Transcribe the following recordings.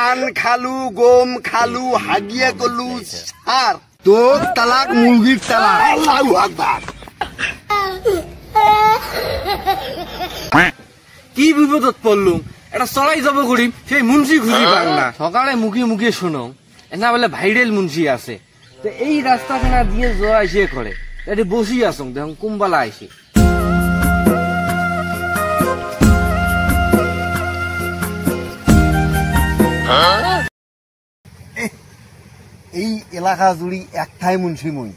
ধান খালু গম খালু হাগিয়া কলু সার তোর তালাক মুরগির তালাক। আল্লাহু আকবার। কি বিপদত পড়লুম, এটা চড়াই যাব করিম সেই মুন্সি খুঁজি পাং না। সকালে মুখে মুখে শুনো এনা বলে ভাইরাল মুন্সি আছে, তো এই রাস্তাখানা দিয়ে যাওয়া এসে করে এটি বসি আসুন দেখুন কুম্বালা আইসে। এই এলাকা জুড়ি একটাই মুন্সি মুই,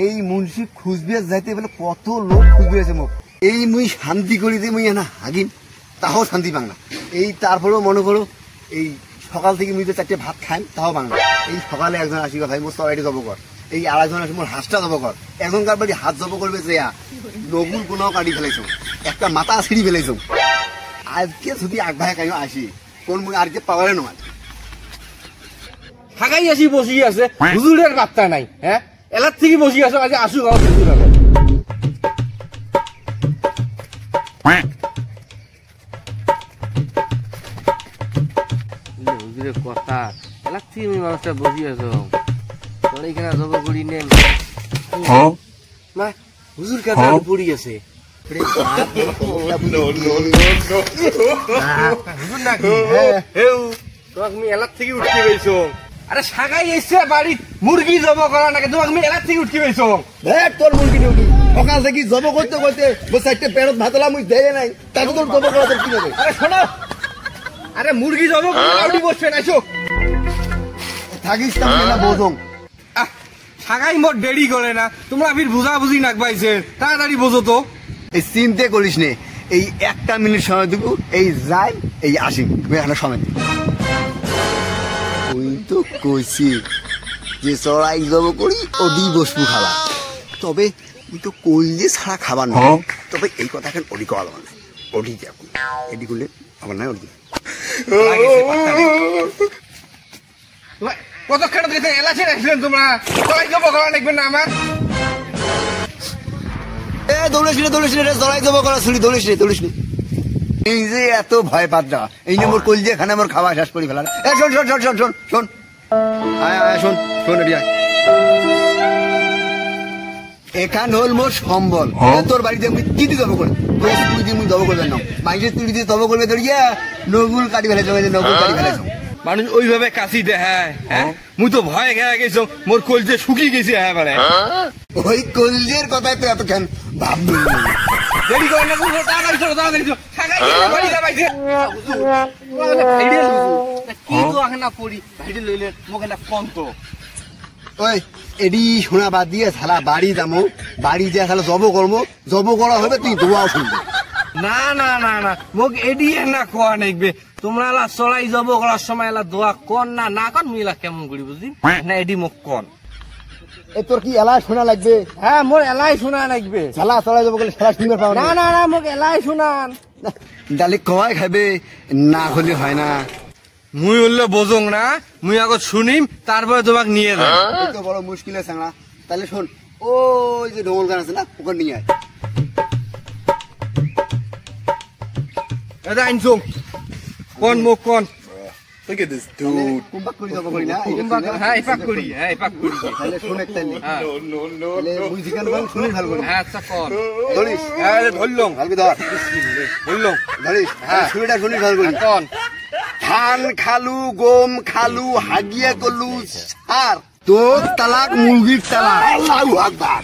এই মুন্সি খুঁজবে যাইতে বলে কত লোক খুঁজবে আছে মোক। এই মুই শান্তি করি যে মুই না হাগিন তাও শান্তি পাং না। এই তারপরেও মনে করো এই সকাল থেকে মুই তো 4টে ভাত খাইম তাও পাং না। এই সকালে একজন আসিবা ভাই মোর সবাইটি জব কর, এই আরেকজন আসি মোর হাঁসটা জব কর, একজনকার বাড়ি হাত জব করবে যে নগুল কোনাও কাটি ফেলাইছো, একটা মাথা ছিঁড়ি ফেলাইছো। আজকে যদি আগভাই কাইও আসি কোন মুই আজকে পাওয়ারে নয় থাকাই আসি বসি আছে, হুজুরের বার্তা নাই। হ্যাঁ এলার থেকে বসি আসো, আজ আসুক আমার হুজুর আলো। হুজুরের কথা এলার থেকে আমি মানুষটা বসি আছো, তোর এইখানে জব করি নেন হুজুর কাছে পড়ি আছে। তোমাকে আমি এলার থেকে উঠতে পেয়েছো। আরে সাগাই এসছে বাড়ি মুরগি জব করা নাকি, তোমাকে আমি এলার থেকে উঠতে পেয়েছো। তোর মুরগি টুরগি সকাল থেকে জব করতে করতে চারটে পেড়ত ভাতলা মুই দেয় নাই, তাকে তোর জব করা কি হবে? আরে শোনো, আরে মুরগি জব করে বসবে না থাকিস না বোঝং। সাগাই মোট দেরি করে না, তোমরা ফির বুঝা বুঝি নাক পাইছে, তাড়াতাড়ি বোঝো তো। এই চিন্তে করিস নে, এই 1টা মিনিট সময় দেবো, এই যাই এই আসি এখানে সময় ওই তো কইছি যে চড়াই জব করি ওদি বসবু খালা, তবে ওই তো কইলে ছাড়া খাবার না। তবে এই কথা এখন ওডি কল না, ওডি যাবো এডি করলে আমার নাই ওডি কতক্ষণ থেকে এলাচি রাখছিলেন তোমরা, চড়াই জব করা দেখবেন না আমার। দৌড়েছি রে চড়াই জব করা ছুরি দৌড়িস নি। এই যে এত ভয় পাত্রা এই যে মোর কলজে খানে মোর খাওয়া শেষ করি ফেলা। শোন শোন শোন শোন শোন শোন শোন শোন এডি আয়। এখান হল মোর সম্বল, তোর বাড়িতে আমি কি দিয়ে জব করে তুই দিয়ে মুই জব করবেন না, মাইসের তুই দিয়ে জব করবে ধরিয়া নগুল কাটি ফেলেছ, নগুল কাটি ফেলেছ। মানুষ ওইভাবে কাশি দেখায়, হ্যাঁ মুই তো ভয় খেয়ে গেছো, মোর কলজে শুকিয়ে গেছে এবারে। ওই কলজের কথাই তো এতক্ষণ ভাববি দেরি করে না, তাড়াতাড়ি চলো তাড়াতাড়ি চলো। কি তো এখন না পড়ি ভাইডে লইলে মোক একটা কম তো। ওই এডি শোনা বাদ দিয়ে শালা বাড়ি যাবো, বাড়ি যে শালা জব করবো, জব করা হবে তুই দোয়াও শুনবি। না না না না মোক এডি না কোয়া নাকবে, তোমরা এলা চড়াই জব করার সময় এলা দোয়া কন না না কন মিলা কেমন করি বুঝলি না, এডি মোক কন। এ তোর কি এলাই শোনা লাগবে? হ্যাঁ মোর এলাই শোনা লাগবে। শালা চড়াই যাবো বলে শালা শুনতে পাও না না না মোক এলাই শোনান। ডালি কয় খাবে না হলে হয় না। মুই উল্লে বোঝং না, মুই আগত শুনিম তারপরে তোমাকে নিয়ে যাই। এই তো বড় মুশকিল আছে না, তাহলে শোন ওই যে ঢোল গান আছে না ওখানে নিয়ে আয়। এটা আনছো কোন মুখ কোন। Look at this dude. কুম্বাক করি জব করি না, হ্যাঁ এপাক করি, হ্যাঁ এপাক করি। তাহলে শোনে তাইলে No. মুই জিজ্ঞাসা করলাম শুনে ভালো করি। হ্যাঁ আচ্ছা কোন ধরিস হ্যাঁ ধরলুম ভালবি ধর ধরলুম ধরিস হ্যাঁ শুনেটা শুনিস ভালো করি। কোন ধান খালু গম খালু হাগিয়া কলু সার তোর তালাক মুরগির তালাক। আল্লাহু আকবার।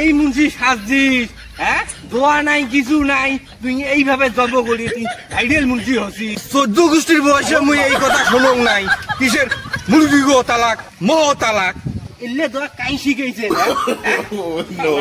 এই মুন্সি সাজিস, হ্যাঁ দোয়া নাই কিছু নাই, তুই এইভাবে জব করি তুই ভাইরাল মুন্সি হসিস। 14 গোষ্ঠীর বয়সে মুই এই কথা শুনং নাই, কিসের মুরগি গো তালাক মোহ তালাক এলে দোয়া কাই শিখাইছে। No.